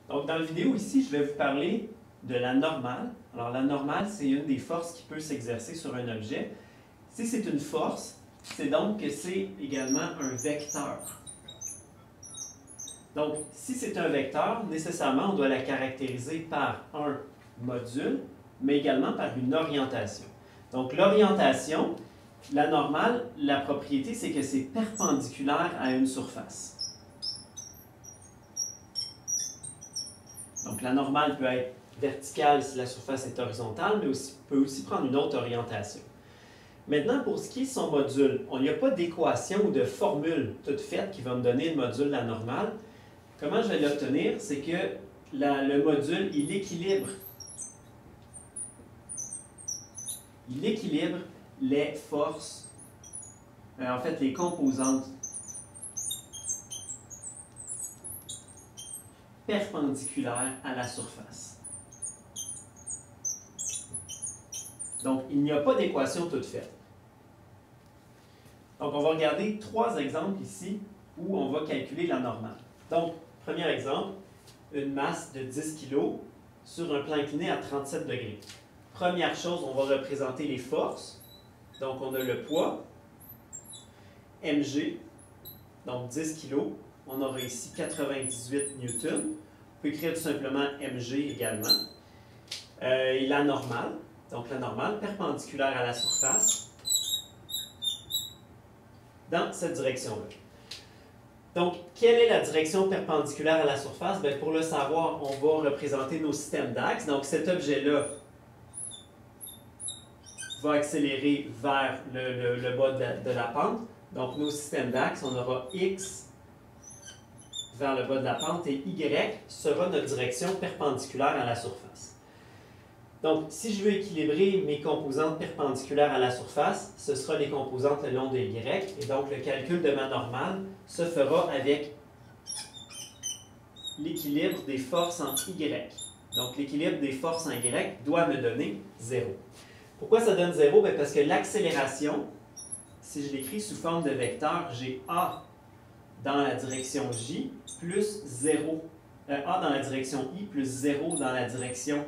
Donc, dans la vidéo ici, je vais vous parler de la normale. Alors, la normale, c'est une des forces qui peut s'exercer sur un objet. Si c'est une force, c'est donc que c'est également un vecteur. Donc, si c'est un vecteur, nécessairement, on doit la caractériser par un module, mais également par une orientation. Donc, l'orientation, la normale, la propriété, c'est que c'est perpendiculaire à une surface. Donc, la normale peut être verticale si la surface est horizontale, mais peut aussi prendre une autre orientation. Maintenant, pour ce qui est de son module, il n'y a pas d'équation ou de formule toute faite qui va me donner le module de la normale. Comment je vais l'obtenir? C'est que le module, il équilibre les forces, en fait les composantes perpendiculaires à la surface. Donc, il n'y a pas d'équation toute faite. Donc, on va regarder trois exemples ici où on va calculer la normale. Donc, premier exemple, une masse de 10 kg sur un plan incliné à 37 degrés. Première chose, on va représenter les forces. Donc, on a le poids, mg, donc 10 kg. On aura ici 98 newtons. On peut écrire tout simplement mg également. Et la normale, donc la normale perpendiculaire à la surface, dans cette direction-là. Donc, quelle est la direction perpendiculaire à la surface? Bien, pour le savoir, on va représenter nos systèmes d'axes. Donc, cet objet-là va accélérer vers le bas de la pente. Donc, nos systèmes d'axes, on aura x vers le bas de la pente et y sera notre direction perpendiculaire à la surface. Donc, si je veux équilibrer mes composantes perpendiculaires à la surface, ce sera les composantes le long de y. Et donc, le calcul de ma normale se fera avec l'équilibre des forces en y. Donc, l'équilibre des forces en y doit me donner 0. Pourquoi ça donne 0? Bien, parce que l'accélération, si je l'écris sous forme de vecteur, j'ai a dans la direction j plus 0. A dans la direction i plus 0 dans la direction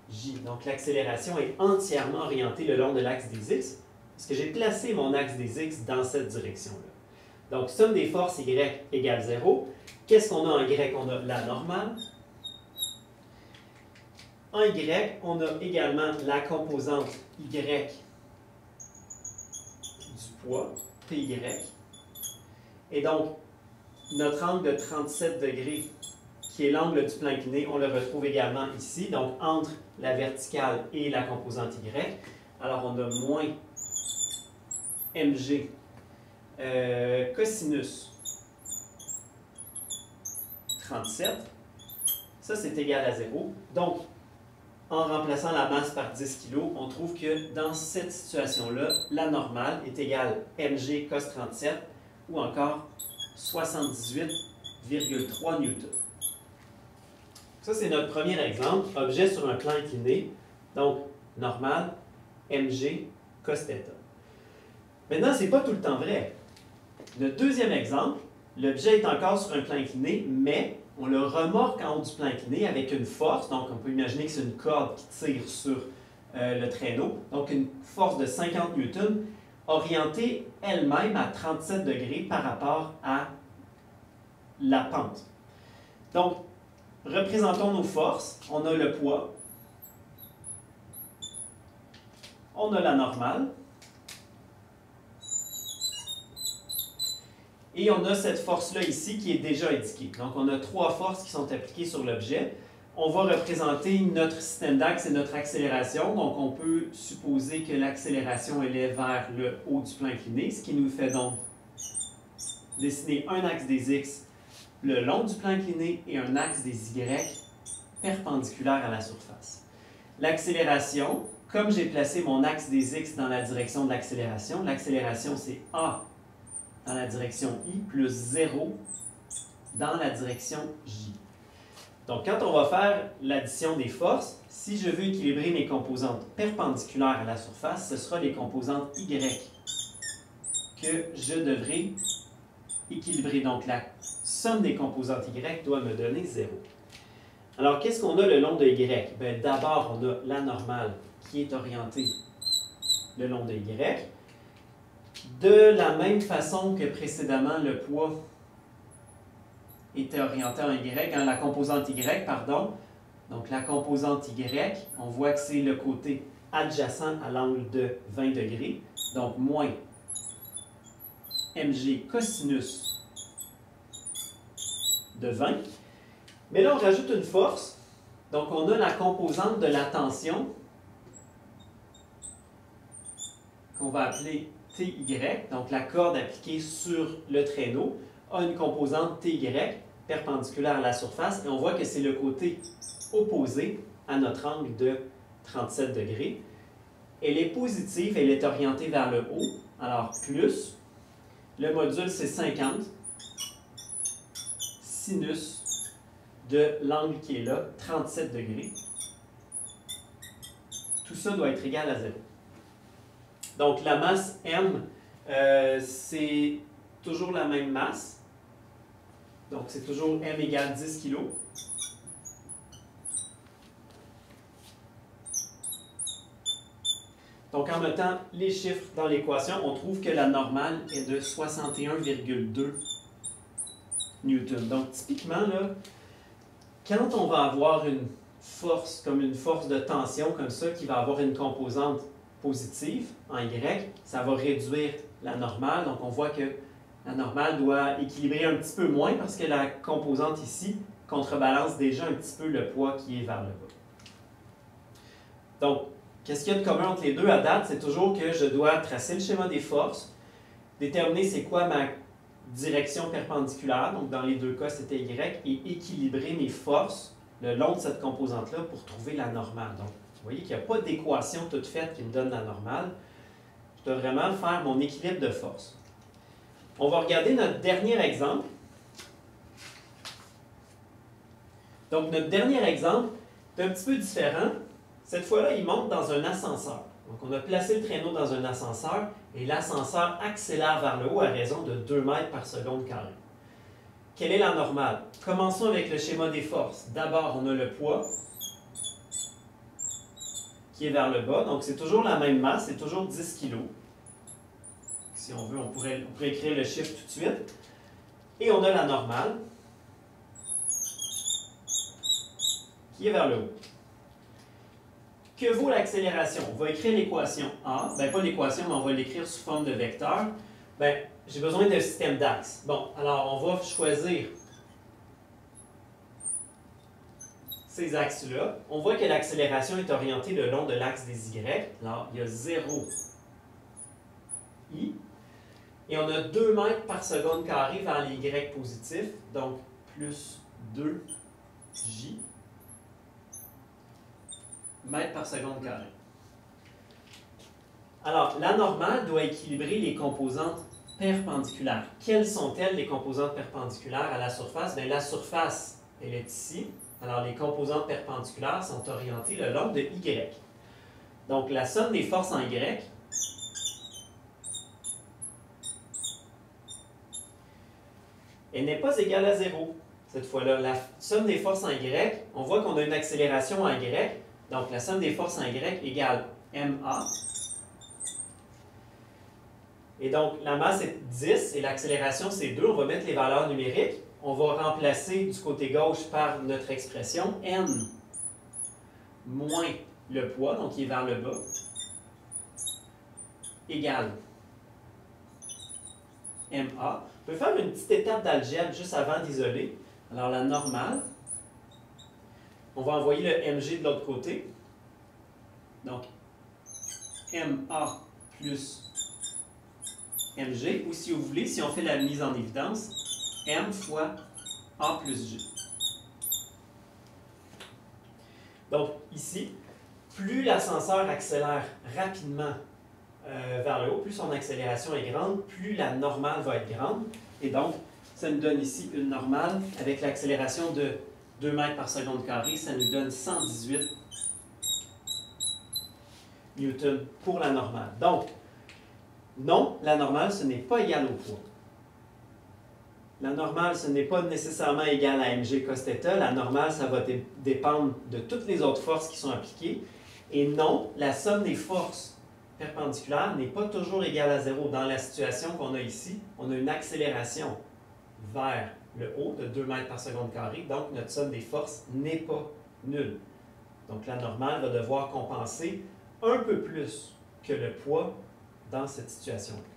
j. Donc, l'accélération est entièrement orientée le long de l'axe des x, parce que j'ai placé mon axe des x dans cette direction-là. Donc, somme des forces y égale 0. Qu'est-ce qu'on a en y? On a la normale. En y, on a également la composante y du poids, py. Et donc, notre angle de 37 degrés, qui est l'angle du plan incliné, on le retrouve également ici, donc entre la verticale et la composante y. Alors, on a moins mg cosinus 37. Ça, c'est égal à 0. Donc, en remplaçant la masse par 10 kg, on trouve que dans cette situation-là, la normale est égale mg cos 37 ou encore 78,3 newtons. Ça, c'est notre premier exemple, objet sur un plan incliné, donc normal, mg cos θ. Maintenant, ce n'est pas tout le temps vrai. Le deuxième exemple, l'objet est encore sur un plan incliné, mais on le remorque en haut du plan incliné avec une force, donc on peut imaginer que c'est une corde qui tire sur le traîneau, donc une force de 50 newtons, orientée elle-même à 37 degrés par rapport à la pente. Donc, représentons nos forces. On a le poids, on a la normale, et on a cette force-là ici qui est déjà indiquée. Donc, on a trois forces qui sont appliquées sur l'objet. On va représenter notre système d'axe et notre accélération. Donc, on peut supposer que l'accélération elle est vers le haut du plan incliné, ce qui nous fait donc dessiner un axe des x le long du plan incliné et un axe des y perpendiculaire à la surface. L'accélération, comme j'ai placé mon axe des x dans la direction de l'accélération c'est a dans la direction i plus 0 dans la direction j. Donc, quand on va faire l'addition des forces, si je veux équilibrer mes composantes perpendiculaires à la surface, ce sera les composantes y que je devrais équilibrer. Donc, la somme des composantes y doit me donner 0. Alors, qu'est-ce qu'on a le long de Y? Bien, d'abord, on a la normale qui est orientée le long de Y. De la même façon que précédemment, le poids était orienté en Y, la composante Y, pardon. Donc, la composante Y, on voit que c'est le côté adjacent à l'angle de 20 degrés. Donc, moins mg cosinus de 20. Mais là, on rajoute une force. Donc, on a la composante de la tension qu'on va appeler TY. Donc, la corde appliquée sur le traîneau a une composante TY perpendiculaire à la surface. Et on voit que c'est le côté opposé à notre angle de 37 degrés. Elle est positive, elle est orientée vers le haut. Alors, plus, le module c'est 50, sinus de l'angle qui est là, 37 degrés. Tout ça doit être égal à 0. Donc, la masse M, c'est toujours la même masse. Donc, c'est toujours M égale 10 kg. Donc, en mettant les chiffres dans l'équation, on trouve que la normale est de 61,2 newtons. Donc, typiquement, là, quand on va avoir une force, comme une force de tension comme ça, qui va avoir une composante positive en Y, ça va réduire la normale. Donc, on voit que la normale doit équilibrer un petit peu moins parce que la composante ici contrebalance déjà un petit peu le poids qui est vers le bas. Donc, qu'est-ce qu'il y a de commun entre les deux à date? C'est toujours que je dois tracer le schéma des forces, déterminer c'est quoi ma direction perpendiculaire, donc dans les deux cas c'était Y, et équilibrer mes forces le long de cette composante-là pour trouver la normale. Donc, vous voyez qu'il n'y a pas d'équation toute faite qui me donne la normale. Je dois vraiment faire mon équilibre de force. On va regarder notre dernier exemple. Donc, notre dernier exemple est un petit peu différent. Cette fois-là, il monte dans un ascenseur. Donc, on a placé le traîneau dans un ascenseur et l'ascenseur accélère vers le haut à raison de 2 mètres par seconde carré. Quelle est la normale? Commençons avec le schéma des forces. D'abord, on a le poids qui est vers le bas. Donc, c'est toujours la même masse, c'est toujours 10 kg. Si on veut, on pourrait écrire le chiffre tout de suite. Et on a la normale qui est vers le haut. Que vaut l'accélération? On va écrire l'équation A. Bien, pas l'équation, mais on va l'écrire sous forme de vecteur. Bien, j'ai besoin d'un système d'axes. Bon, alors on va choisir ces axes-là. On voit que l'accélération est orientée le long de l'axe des Y. Alors, il y a 0 I. Et on a 2 mètres par seconde carré vers les Y positifs. Donc, plus 2 J mètres par seconde carré. Alors, la normale doit équilibrer les composantes perpendiculaires. Quelles sont-elles, les composantes perpendiculaires à la surface? Bien, la surface, elle est ici. Alors, les composantes perpendiculaires sont orientées le long de Y. Donc, la somme des forces en Y elle n'est pas égale à 0. Cette fois-là, la somme des forces en Y, on voit qu'on a une accélération en Y. Donc, la somme des forces en Y égale MA. Et donc, la masse est 10 et l'accélération, c'est 2. On va mettre les valeurs numériques. On va remplacer du côté gauche par notre expression M moins le poids, donc qui est vers le bas, égale MA. On peut faire une petite étape d'algèbre juste avant d'isoler. Alors, la normale, on va envoyer le mg de l'autre côté. Donc, MA plus mg, ou si vous voulez, si on fait la mise en évidence, m fois a plus g. Donc, ici, plus l'ascenseur accélère rapidement vers le haut, plus son accélération est grande, plus la normale va être grande. Et donc, ça nous donne ici une normale avec l'accélération de 2 mètres par seconde carré. Ça nous donne 118 newtons pour la normale. Donc, non, la normale, ce n'est pas égal au poids. La normale, ce n'est pas nécessairement égal à mg cos θ. La normale, ça va dépendre de toutes les autres forces qui sont appliquées. Et non, la somme des forces perpendiculaires n'est pas toujours égale à 0. Dans la situation qu'on a ici, on a une accélération vers le haut de 2 mètres par seconde carré. Donc, notre somme des forces n'est pas nulle. Donc, la normale va devoir compenser un peu plus que le poids dans cette situation-là.